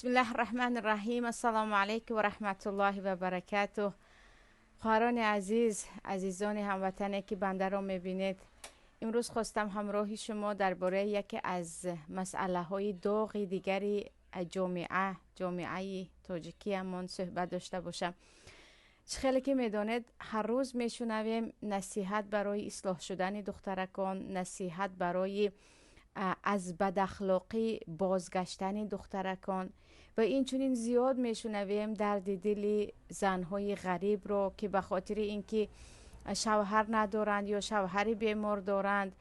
بسم الله الرحمن الرحیم. السلام علیکم و رحمت الله و برکاته. خواهران عزیز، عزیزان هموطنی که بنده را میبینید، امروز خواستم همراه شما درباره یکی از مسئله های داغ دیگری جامعه تاجیکی همون صحبت داشته باشم. خیلی که میدانید هر روز میشنویم نصیحت برای اصلاح شدن دخترکان، نصیحت برای از بداخلاقی بازگشتن دخترکان و این چونین زیاد میشنویم درد دل زنهای غریب رو که به خاطر اینکه شوهر ندارند یا شوهری بیمار دارند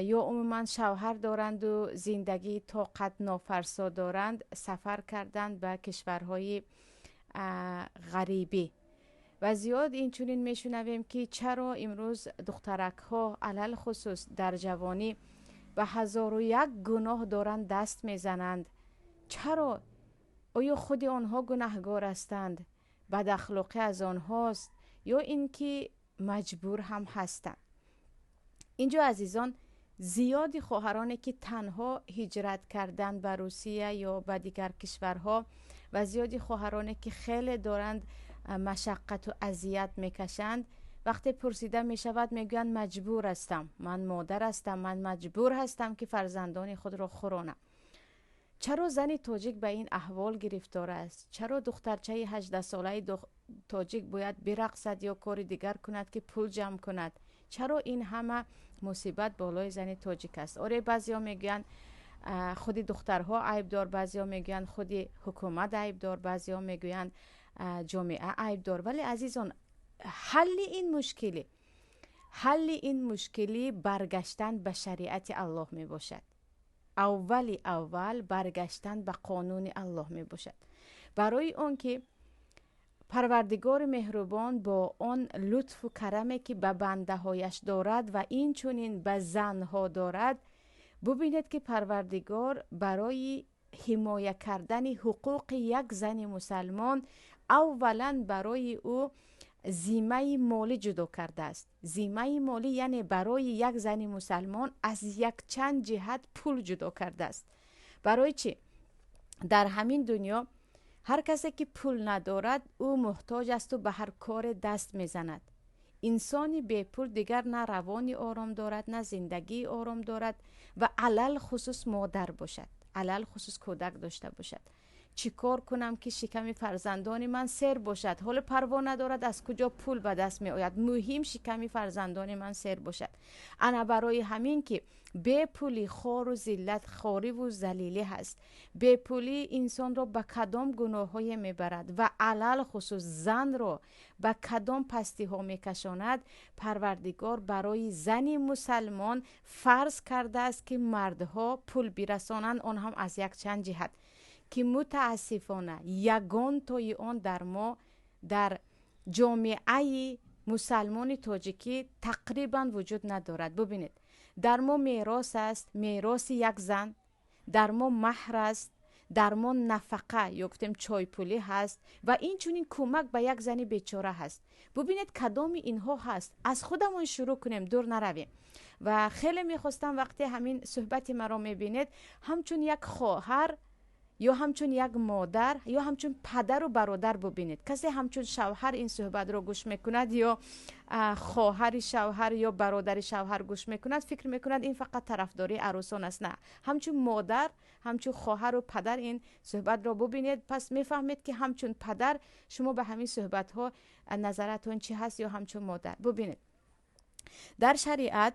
یا عموما شوهر دارند و زندگی طاقت نافرسا دارند، سفر کردند به کشورهای غریبی. و زیاد این چونین میشنویم که چرا امروز دخترک ها علل خصوص در جوانی و هزار و یک گناه دارند دست میزنند. چرا؟ آیا خود آنها گناهگار هستند؟ بد اخلاقی از آنهاست یا اینکه مجبور هم هستند؟ اینجا عزیزان زیادی خواهرانی که تنها هجرت کردند به روسیه یا به دیگر کشورها و زیادی خواهرانی که خیلی دارند مشقت و اذیت میکشند، وقتی پرسیده می شود میگویند مجبور هستم، من مادر هستم، من مجبور هستم که فرزندان خود را خورانم. چرا زن تاجیک به این احوال گرفتار است؟ چرا دخترچه 18 ساله تاجیک باید برقصد یا کار دیگر کند که پول جمع کند؟ چرا این همه مصیبت بالای زن تاجیک است؟ آره، بعضیا میگویند خود دخترها عیب دار، بعضیا میگویند خود حکومت عیب دار، بعضیا میگویند جامعه عیب دار. ولی عزیزان، حل این مشکلی برگشتن به شریعت الله می باشد. اول برگشتن به قانون الله می باشد. برای اون که پروردگار مهربان با آن لطف و کرمی که به بنده هایش دارد و این چونین به زنها دارد، ببینید که پروردگار برای حمایت کردن حقوق یک زن مسلمان اولا برای او زیمه مالی جدا کرده است. زیمه مالی یعنی برای یک زن مسلمان از یک چند جهت پول جدا کرده است. برای چی؟ در همین دنیا هر کسی که پول ندارد او محتاج است و به هر کار دست میزند. انسانی بی پول دیگر نه روانی آرام دارد، نه زندگی آرام دارد و علل خصوص مادر باشد، علل خصوص کودک داشته باشد. چی کار کنم که شکم فرزندان من سر باشد؟ حال پروا ندارد از کجا پول به دست می آید، مهم شکم فرزندان من سر باشد. انا برای همین که بے پولی خار و ذلت، خاری و ذلیلی هست. بے پولی انسان را به کدام گناه های می برد و علل خصوص زن را به کدام پستی ها می کشاند. پروردگار برای زن مسلمان فرض کرده است که مردها پول برسانند، آن هم از یک چند جهت که متاسفانه یگان تای آن در ما در جامعه مسلمان تاجیکی تقریبا وجود ندارد. ببینید، در ما میراث است، میراث یک زن، در ما مهر است، در ما نفقه یا گفتیم چای پولی هست و این چونین کمک به یک زن بیچاره هست. ببینید کدام اینها هست. از خودمون شروع کنیم، دور نرویم. و خیلی میخواستم وقتی همین صحبت مرا میبینید همچون یک خواهر یا همچون یک مادر یا همچون پدر و برادر ببینید. کسی همچون شوهر این صحبت رو گوش میکند یا خواهر شوهر یا برادر شوهر گوش میکند، فکر میکند این فقط طرفداری عروسان است. نه، همچون مادر، همچون خواهر و پدر این صحبت رو ببینید، پس میفهمید که همچون پدر شما به همین صحبت ها نظرتون چی هست یا همچون مادر. ببینید، در شریعت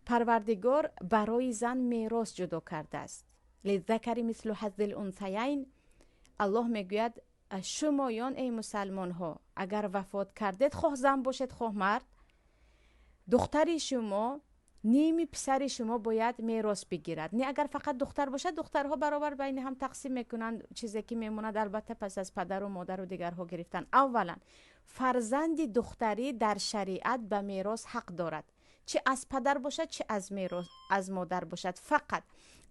پروردگار برای زن میراث جدا کرده است. للذکر مثل حظ الانثیین. الله میگوید شمایان ای مسلمان ها اگر وفات کردید، خواه زن باشد خواه مرد، دختری شما نیمی پسر شما باید میراث بگیرد. نه اگر فقط دختر باشد، دخترها برابر بین هم تقسیم میکنند، چیزی که میموند البته پس از پدر و مادر و دیگرها گرفتن. اولا فرزند دختری در شریعت به میراث حق دارد، چه از پدر باشد چه از مادر باشد. فقط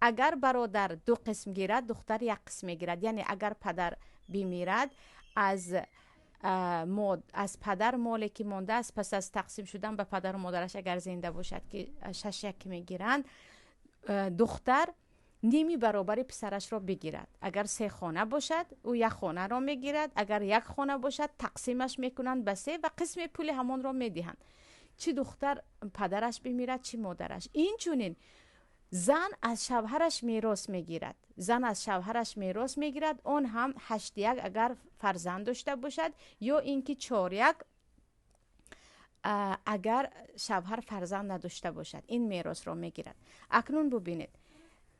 اگر برادر دو قسم گیرد، دختر یک قسم گیرد. یعنی اگر پدر بمیرد، از پدر مالی که مانده است پس از تقسیم شدن به پدر و مادرش اگر زنده باشد که 6 میگیرند، دختر نیمی برابر پسرش را بگیرد. اگر 3 خانه باشد او 1 خانه را میگیرد، اگر 1 خانه باشد تقسیمش میکنند به 3 و قسم پول همان را میدهند. چه دختر پدرش بمیرد چه مادرش. این چونین زن از شوهرش میراث میگیرد. زن از شوهرش میراث میگیرد، اون هم 8/1 اگر فرزند داشته باشد، یا اینکه 4/1 اگر شوهر فرزند نداشته باشد. این میراث را میگیرد. اکنون ببینید،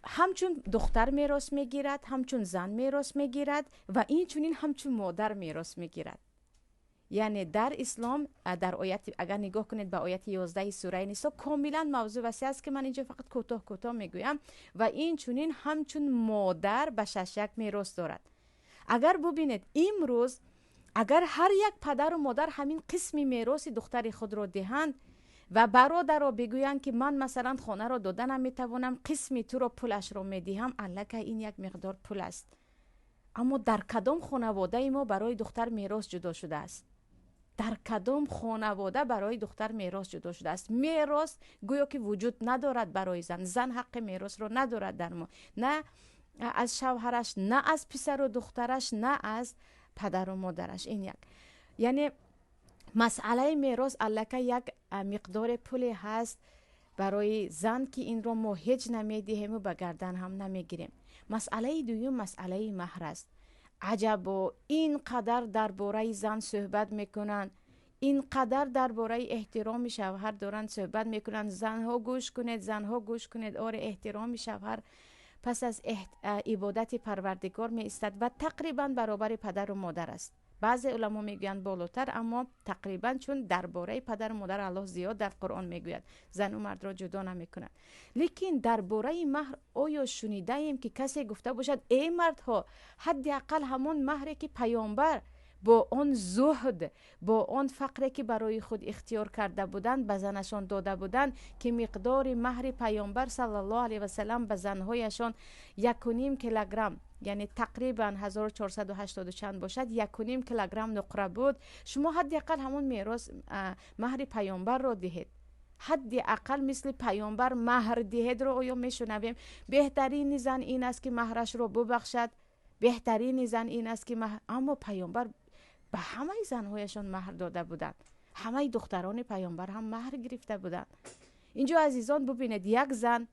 همچون دختر میراث میگیرد، همچون زن میراث میگیرد و این چونین همچون مادر میراث میگیرد. یعنی در اسلام در آیت، اگر نگاه کنید به آیت 11 سوره نساء، کاملا موضوع وسیع است که من اینجا فقط کوتاه میگویم. و این چونین همچون مادر به 6/1 میراث دارد. اگر ببینید امروز اگر هر یک پدر و مادر همین قسمی میراث دختر خود را دهند و برادر را بگویند که من مثلا خانه را دادن نمیتوانم، قسمی تو را پولش را میدهم، الکه این یک مقدار پول است. اما در کدام خانواده ما برای دختر میراث جدا شده است؟ در کدام خانواده برای دختر میراث جدا شده است؟ میراث گویا که وجود ندارد برای زن. زن حق میراث را ندارد در ما، نه از شوهرش، نه از پسر و دخترش، نه از پدر و مادرش. این یک، یعنی مسئله میراث الکه یک مقدار پولی هست برای زن که این رو ما هیچ نمیدهیم و به گردن هم نمیگیریم. مسئله دوم مسئله مهر است. عجبا اینقدر درباره زن صحبت میکنن، اینقدر درباره احترام شوهر دارن صحبت میکنن. زنها گوش کنید، زنها گوش کنید. آره، احترام شوهر پس از عبادت پروردگار می ایستد و تقریبا برابر پدر و مادر است. بعضی علما میگویند بالاتر، اما تقریبا، چون درباره پدر و مادر الله زیاد در قرآن میگوید، زن و مرد را جدا نمیکنند. لیکن درباره مهر آیا شنیده ایم که کسی گفته باشد ای مردها، حداقل همون مهری که پیامبر با آن زهد، با آن فقری که برای خود اختیار کرده بودند به زنشان داده بودند، که مقدار مهر پیامبر صلی الله علیه و سلم به زنهایشان 1.5 کیلوگرم، یعنی تقریبا 1480 چند باشد، 1.5 کیلوگرم نقره بود. شما حداقل همون میراث مهر پیامبر را دهید. حداقل مثل پیامبر مهر دهید را آیا میشنویم؟ بهترین زن این است که مهرش را ببخشد، بهترین زن این است که اما پیامبر به همه زنهایشان مهر داده بودند. همه دختران پیامبر هم مهر گرفته بودند. اینجا عزیزان ببینید، یک زن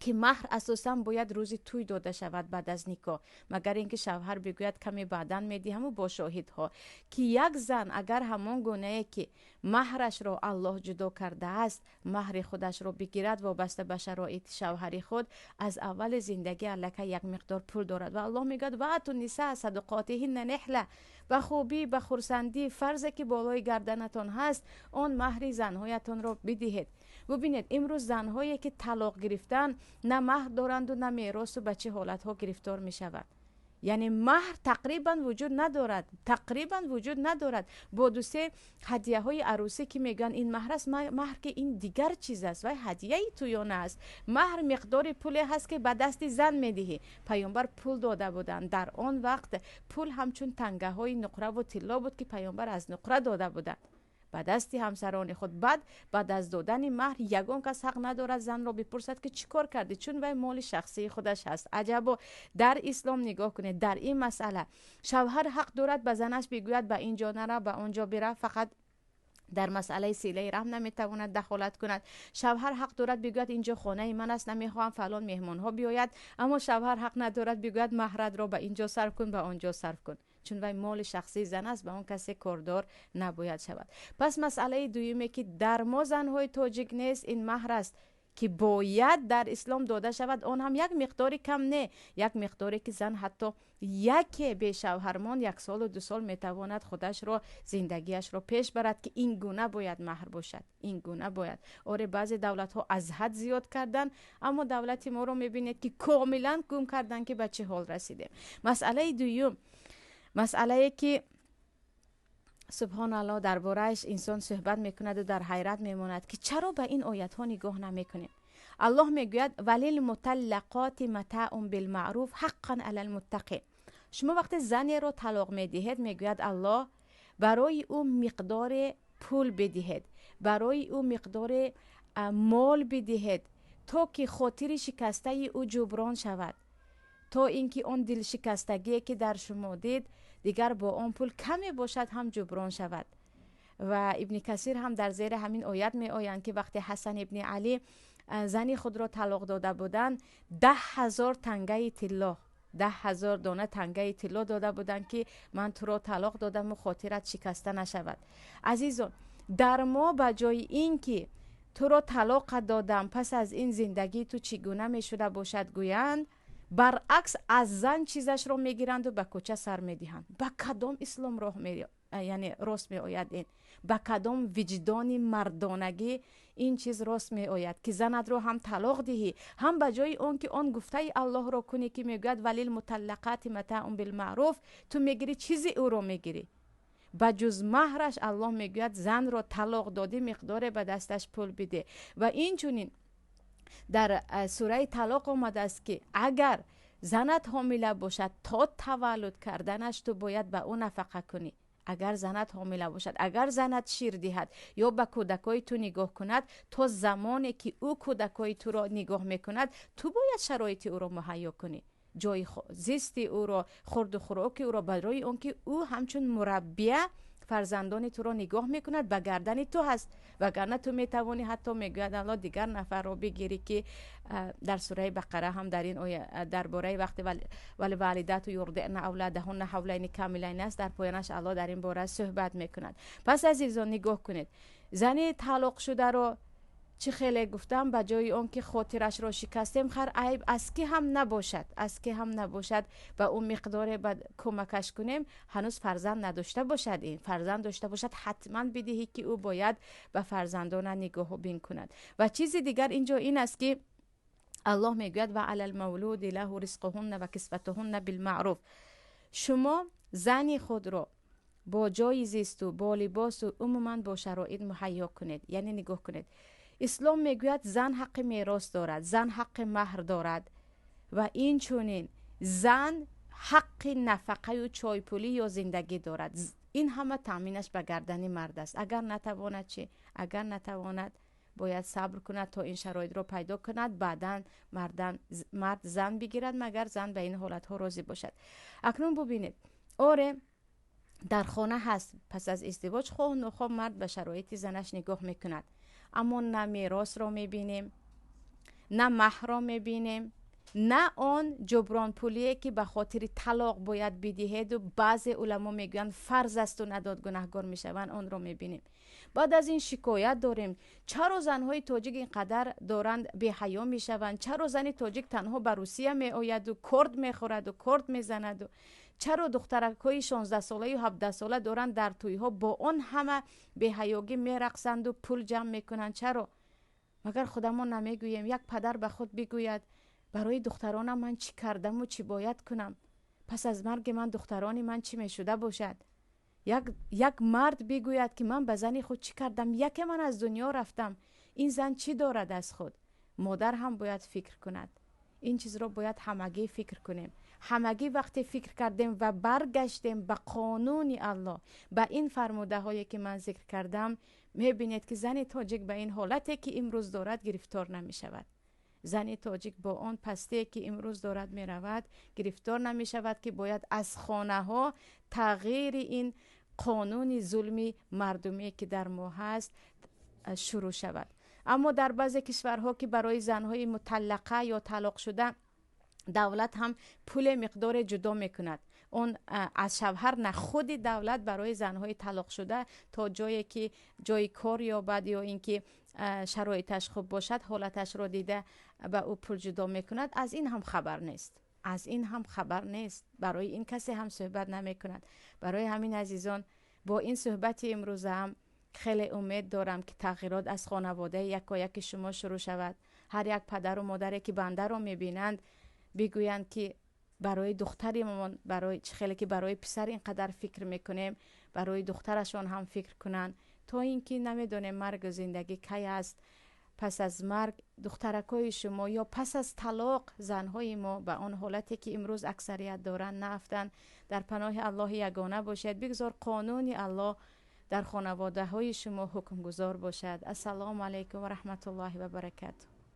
که مهر اساسا باید روزی توی داده شود بعد از نکاح، مگر اینکه شوهر بگوید کمی بعداً میدهم و با شاهدها، که یک زن اگر همان گونه که مهرش را الله جدا کرده است مهر خودش را بگیرد وابسته به شرایط شوهری خود، از اول زندگی الکه یک مقدار پول دارد و الله میگه و اتو النساء صدقاتهن نحله، به خوبی، به خرسندی، فرضی که بالای گردنتان هست آن مهر زنهایتان را بدهید. ببینید امروز زنهایی که طلاق گرفتن نه مهر دارند و نه میراث و به چه حالتها گرفتار می شود. یعنی مهر تقریبا وجود ندارد، تقریبا وجود ندارد. با دوسته هدیه های عروسی که میگن این مهر است، مهر که این دیگر چیز است و هدیه ای تویانه است. مهر مقدار پولی هست که به دست زن میدهی. پیامبر پول داده بودند در آن وقت. پول همچون تنگه های نقره و طلا بود که پیامبر از نقره داده بودند به دست همسران خود. بعد از دادن مهر یگان کس حق ندارد زن را بپرسد که چیکار کردی، چون وی مال شخصی خودش هست. عجبا در اسلام نگاه کنید، در این مسئله شوهر حق دارد به زنش بگوید به اینجا نرو، به آنجا بره، فقط در مسئله صله رحم نمیتواند دخالت کند. شوهر حق دارد بگوید اینجا خانه من است، نمیخوام فلان مهمان ها بیاید، اما شوهر حق ندارد بگوید مهرت را به اینجا صرف کن، به آنجا صرف کن، چون وی مال شخصی زن است، به اون کسی کاردار نباید شود. پس مسئله دویمه که در ما زنهای تاجیک نیست، این مهر است که باید در اسلام داده شود. آن هم یک مقداری کم نه، یک مقداری که زن حتی یک به شوهرمان 1 سال و 2 سال میتواند خودش را، زندگیش را پیش برد، که این گونه باید مهر باشد، این گونه باید. آره بعضی دولت ها از حد زیاد کردن، اما دولت ما رو میبینید که کاملا گم کردن که به چه حال رسیده. مسئله دوم، مسئله که سبحان الله درباره‌اش انسان صحبت میکند و در حیرت میماند که چرا به این آیت ها نگاه نمیکنیم. الله میگوید وللمطلقات متاع بالمعروف حقا علی المتقین. شما وقتی زنی رو طلاق میدهید میگوید الله برای او مقدار پول بدهید، برای او مقدار مال بدهید، تا که خاطر شکسته او جبران شود، تا اینکه آن دل شکستگی که در شما دید دیگر با آن پول کمی باشد هم جبران شود. و ابن کثیر هم در زیر همین آیت می آیند که وقتی حسن ابن علی زنی خود را طلاق داده بودند 10,000 تنگه طلا، 10,000 دانه تنگه طلا داده بودند که من تو را طلاق دادم و خاطرت شکسته نشود. عزیزان، در ما بجای این که تو را طلاق دادم پس از این زندگی تو چگونه می شده باشد گویند، برعکس از زن چیزش رو میگیرند و به کوچه سر میدهند. به کدام اسلام راه یعنی راست می آید این؟ به کدام وجدان مردانگی این چیز راست می آید که زنت رو هم طلاق دهی، هم به جای اون که اون گفته الله رو کنی که میگوید ولی المطلقات متاع بالمعروف، تو میگیری چیزی او رو میگیری. به جز مهرش الله میگوید زن رو طلاق دادی مقدار به دستش پول بده. و این چونین در سوره طلاق آمده است که اگر زنت حامله باشد تا تولد کردنش تو باید به اون نفقه کنی. اگر زنت حامله باشد، اگر زنت شیر دهد یا به کودکای تو نگاه کند، تا زمانی که او کودکای تو را نگاه میکند تو باید شرایط او را مهیا کنی، جای زیستی او را، خورد و خوراک او را، برای اون که او همچون مربیه فرزندان تو را نگاه میکند به گردن تو هست. وگرنه تو میتوانی حتی میگوید الله دیگر نفر را بگیری که در سوره بقره هم در این آیه درباره وقتی ولی والدات یرضعن اولادهن حولین کاملین است، در پایانش الله در این باره صحبت میکند. پس عزیزان نگاه کنید، زنی طلاق شده رو چه خیلی گفتم به جای اون که خاطرش را شکستیم، خیر عیب از که هم نباشد، از که هم نباشد و اون مقدار کمکش کنیم، هنوز فرزند نداشته باشد، این فرزند داشته باشد حتما بدهی که او باید به فرزندان نگاه و بین کند. و چیز دیگر اینجا این است که الله میگوید و علی المولود له رزقهن و کسوتهن بالمعروف. شما زنی خود را با جای زیست و با لباس و عموما با شرایط مهیا کنید. یعنی نگاه کنید، اسلام میگوید زن حق میراث دارد، زن حق مهر دارد و این چونین زن حق نفقه و چای پولی یا زندگی دارد. این همه تامینش به گردن مرد است. اگر نتواند چه؟ اگر نتواند باید صبر کند تا این شرایط رو پیدا کند، بعداً مرد زن بگیرد، مگر زن به این حالت ها راضی باشد. اکنون ببینید، آره در خانه هست، پس از ازدواج خواه نخواه مرد به شرایط زنش نگاه میکند، اما نه میراث را میبینیم، نه مهر را میبینیم، نه آن جبران پولیه که به خاطر طلاق باید بدهید و بعضی علما میگن فرض است و نداد گناهگار میشوند، آن را میبینیم. بعد از این شکایت داریم چرا زنهای تاجیک اینقدر دارند بی حیا میشوند، چرا زن تاجیک تنها به روسیه میآید و کرد میخورد و کرد میزند، و چرا دخترکای 16 ساله و 17 ساله دارند در تویها با آن همه بی حیاگی میرقصند و پول جمع میکنند. چرا؟ مگر خودمون نمیگوییم؟ یک پدر به خود بگوید برای دخترانم من چی کردم و چی باید کنم، پس از مرگ من دختران من چی میشده باشد. یک مرد بگوید که من به زن خود چی کردم، یک من از دنیا رفتم، این زن چی دارد از خود. مادر هم باید فکر کند. این چیز را باید همگی فکر کنیم. همگی وقتی فکر کردیم و برگشتیم به قانون الله، به این فرموده هایی که من ذکر کردم، میبینید که زن تاجیک به این حالتی که امروز دارد گرفتار نمی شود. زن تاجیک با آن پستی که امروز دارد می رود گرفتار نمی شود که باید از خانه ها تغییر این قانون ظلمی مردمی که در ما هست شروع شود. اما در بعضی کشورها که برای زنهای مطلقه یا طلاق شده دولت هم پول مقدار جدا میکند، اون از شوهر نه، خود دولت برای زنهای طلاق شده تا جایی که جای کار یا بعد یا اینکه شرایطش خوب باشد حالتش رو دیده به او پول جدا میکند. از این هم خبر نیست، از این هم خبر نیست، برای این کسی هم صحبت نمیکند. برای همین عزیزان با این صحبت امروز هم خیلی امید دارم که تغییرات از خانواده یکایک شما شروع شود. هر یک پدر و مادری که بنده رو میبینند بگویند که برای دخترمون، برای خیلی که برای پسر اینقدر فکر میکنیم، برای دخترشون هم فکر کنن، تا اینکه نمیدونیم مرگ و زندگی کی است. پس از مرگ دخترکای شما یا پس از طلاق زنهای ما به آن حالتی که امروز اکثریت دارن نافتن. در پناه الله یگانه باشید، بگذار قانون الله در خانواده های شما حکم گذار باشد. السلام علیکم و رحمت الله و برکاته.